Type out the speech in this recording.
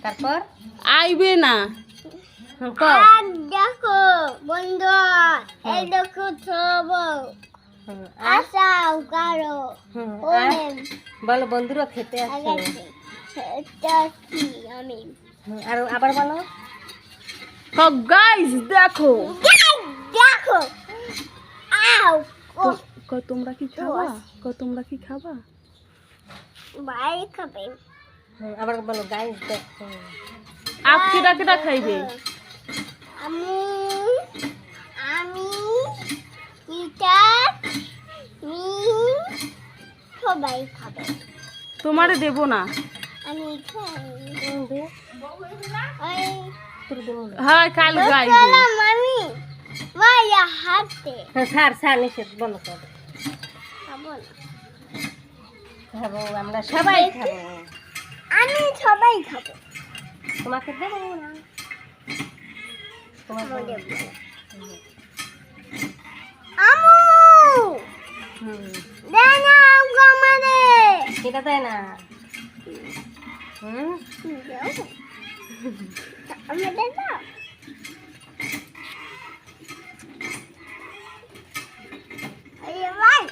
তারপর আইবে না। দেখো বন্ধু এই দেখো ছবো আসাও কারো বলো বন্ধুরা খেতে আসো। আমি আর আবার বলো গাইস দেখো দেখো আও তোমরা কি খাবা? তোমরা কি খাবা? ভাই খাবে। আবার বলো গাইস দেখো। আপ কেটা কেটা খাইবে? আমি আমি এটা সবাই খাবে। তোমারে দেব না। আমি খাই হ্যাঁ কাল গাইবে। আমি মায়া হাতে স্যার স্যার নিষেধ বলো কবে খাবো না। খাবো আমরা সবাই খাবো। আমি সবাই খাবো। তোমাকে দেবো না। তোমাকে আমু দেয় না আমগো আমারে। এটা দেয় না। আমাদের দাও। এই ভাই